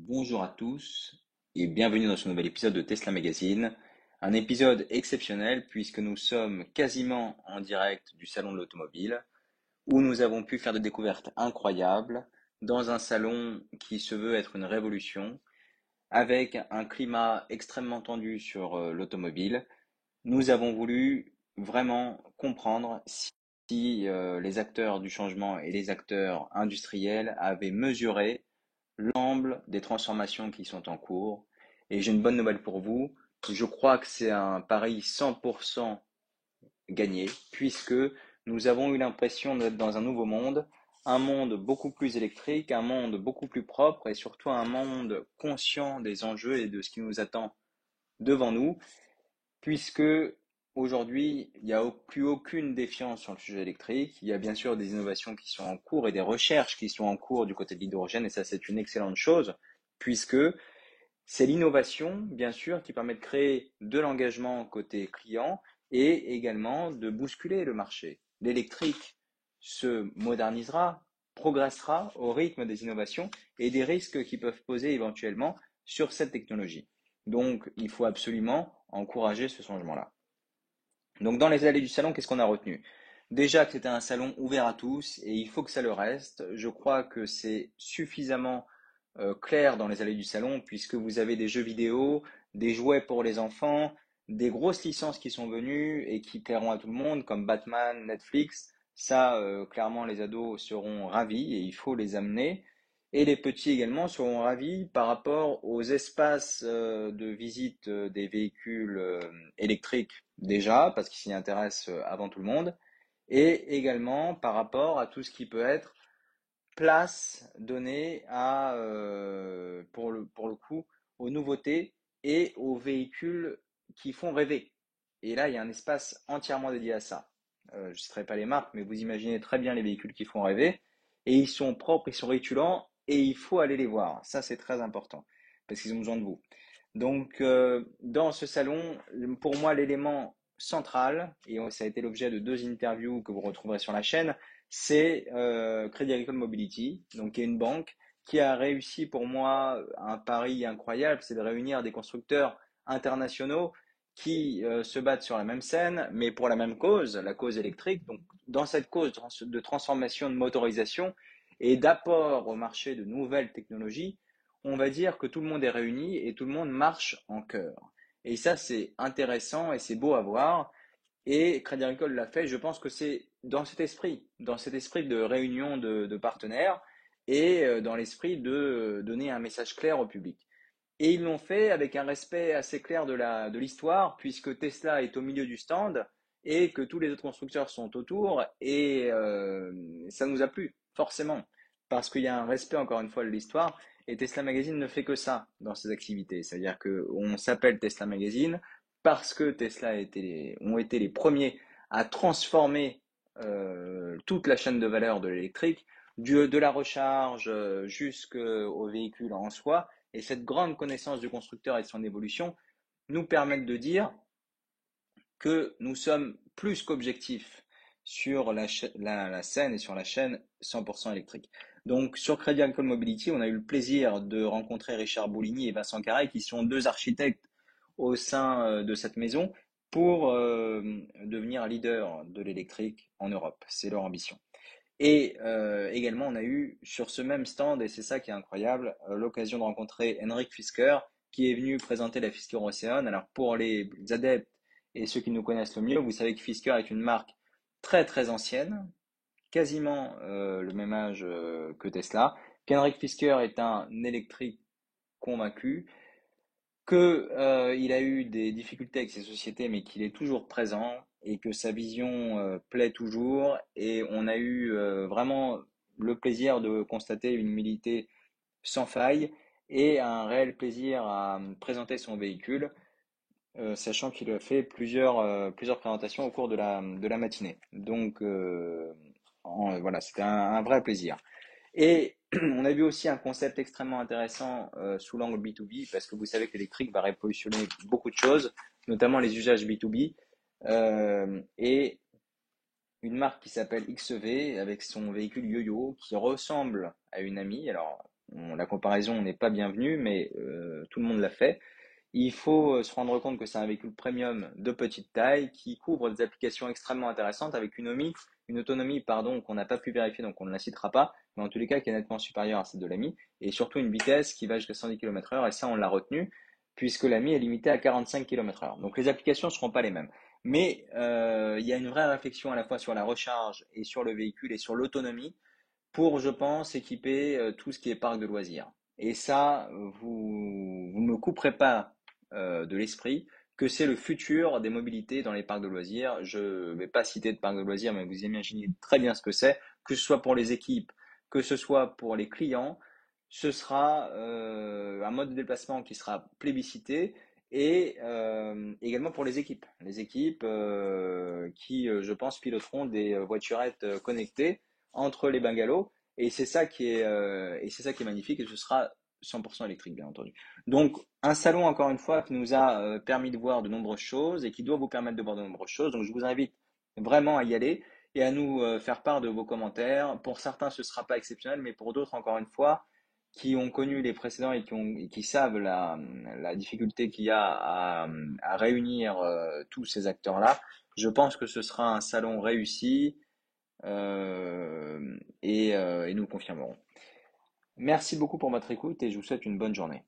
Bonjour à tous et bienvenue dans ce nouvel épisode de Tesla Magazine. Un épisode exceptionnel puisque nous sommes quasiment en direct du salon de l'automobile où nous avons pu faire des découvertes incroyables dans un salon qui se veut être une révolution avec un climat extrêmement tendu sur l'automobile. Nous avons voulu vraiment comprendre si les acteurs du changement et les acteurs industriels avaient mesuré l'ensemble des transformations qui sont en cours. Et j'ai une bonne nouvelle pour vous. Je crois que c'est un pari 100% gagné, puisque nous avons eu l'impression d'être dans un monde beaucoup plus électrique, un monde beaucoup plus propre et surtout un monde conscient des enjeux et de ce qui nous attend devant nous, puisque aujourd'hui, il n'y a plus aucune défiance sur le sujet électrique. Il y a bien sûr des innovations qui sont en cours et des recherches qui sont en cours du côté de l'hydrogène, et ça, c'est une excellente chose, puisque c'est l'innovation, bien sûr, qui permet de créer de l'engagement côté client et également de bousculer le marché. L'électrique se modernisera, progressera au rythme des innovations et des risques qui peuvent poser éventuellement sur cette technologie. Donc, il faut absolument encourager ce changement-là. Donc, dans les allées du salon, qu'est-ce qu'on a retenu? Déjà que c'était un salon ouvert à tous et il faut que ça le reste. Je crois que c'est suffisamment clair dans les allées du salon puisque vous avez des jeux vidéo, des jouets pour les enfants, des grosses licences qui sont venues et qui plairont à tout le monde comme Batman, Netflix. Ça, clairement, les ados seront ravis et il faut les amener. Et les petits également seront ravis par rapport aux espaces de visite des véhicules électriques déjà, parce qu'ils s'y intéressent avant tout le monde, et également par rapport à tout ce qui peut être place donnée pour le coup, aux nouveautés et aux véhicules qui font rêver. Et là, il y a un espace entièrement dédié à ça. Je ne citerai pas les marques, mais vous imaginez très bien les véhicules qui font rêver. Et ils sont propres, ils sont rétulants, et il faut aller les voir. Ça, c'est très important, parce qu'ils ont besoin de vous. Donc, dans ce salon, pour moi, l'élément central, et ça a été l'objet de deux interviews que vous retrouverez sur la chaîne, c'est Crédit Agricole Mobility, donc qui est une banque qui a réussi pour moi un pari incroyable, c'est de réunir des constructeurs internationaux qui se battent sur la même scène, mais pour la même cause, la cause électrique. Donc, dans cette cause de transformation de motorisation et d'apport au marché de nouvelles technologies, on va dire que tout le monde est réuni et tout le monde marche en chœur. Et ça, c'est intéressant et c'est beau à voir. Et Crédit Agricole l'a fait. Je pense que c'est dans cet esprit de réunion de partenaires et dans l'esprit de donner un message clair au public. Et ils l'ont fait avec un respect assez clair de l'histoire, puisque Tesla est au milieu du stand et que tous les autres constructeurs sont autour. Et ça nous a plu, forcément, parce qu'il y a un respect, encore une fois, de l'histoire. Et Tesla Magazine ne fait que ça dans ses activités. C'est-à-dire qu'on s'appelle Tesla Magazine parce que ont été les premiers à transformer toute la chaîne de valeur de l'électrique, de la recharge jusqu'au véhicule en soi, et cette grande connaissance du constructeur et de son évolution nous permettent de dire que nous sommes plus qu'objectifs sur la scène et sur la chaîne 100% électrique. Donc sur Crédit Agricole Mobility, on a eu le plaisir de rencontrer Richard Boulini et Vincent Carré, qui sont deux architectes au sein de cette maison pour devenir leader de l'électrique en Europe. C'est leur ambition. Et également, on a eu sur ce même stand, et c'est ça qui est incroyable, l'occasion de rencontrer Henrik Fisker, qui est venu présenter la Fisker Ocean. Alors pour les adeptes et ceux qui nous connaissent le mieux, vous savez que Fisker est une marque très très ancienne, quasiment le même âge que Tesla. Qu'Henrik Fisker est un électrique convaincu, que il a eu des difficultés avec ses sociétés, mais qu'il est toujours présent et que sa vision plaît toujours. Et on a eu vraiment le plaisir de constater une humilité sans faille et un réel plaisir à présenter son véhicule, sachant qu'il a fait plusieurs présentations au cours de la matinée. Donc voilà, c'était un vrai plaisir. Et on a vu aussi un concept extrêmement intéressant sous l'angle B2B, parce que vous savez que l'électrique va révolutionner beaucoup de choses, notamment les usages B2B. Et une marque qui s'appelle XEV, avec son véhicule Yo-Yo, qui ressemble à une amie. Alors, la comparaison n'est pas bienvenue, mais tout le monde l'a fait. Il faut se rendre compte que c'est un véhicule premium de petite taille qui couvre des applications extrêmement intéressantes avec une autonomie pardon, qu'on n'a pas pu vérifier, donc on ne la citera pas, mais en tous les cas qui est nettement supérieure à celle de l'Ami, et surtout une vitesse qui va jusqu'à 110 km/h, et ça on l'a retenu, puisque l'Ami est limité à 45 km/h. Donc les applications ne seront pas les mêmes. Mais il y a une vraie réflexion à la fois sur la recharge et sur le véhicule et sur l'autonomie pour, je pense, équiper tout ce qui est parc de loisirs. Et ça, vous me couperez pas de l'esprit que c'est le futur des mobilités dans les parcs de loisirs. Je ne vais pas citer de parcs de loisirs, mais vous imaginez très bien ce que ce soit pour les équipes, que ce soit pour les clients. Ce sera un mode de déplacement qui sera plébiscité et également pour les équipes. Les équipes qui, je pense, piloteront des voiturettes connectées entre les bungalows. Et c'est ça qui est magnifique et ce sera 100% électrique, bien entendu. Donc, un salon, encore une fois, qui nous a permis de voir de nombreuses choses et qui doit vous permettre de voir de nombreuses choses. Donc, je vous invite vraiment à y aller et à nous faire part de vos commentaires. Pour certains, ce ne sera pas exceptionnel, mais pour d'autres, encore une fois, qui ont connu les précédents et qui savent la difficulté qu'il y a à réunir tous ces acteurs-là, je pense que ce sera un salon réussi et nous le confirmerons. Merci beaucoup pour votre écoute et je vous souhaite une bonne journée.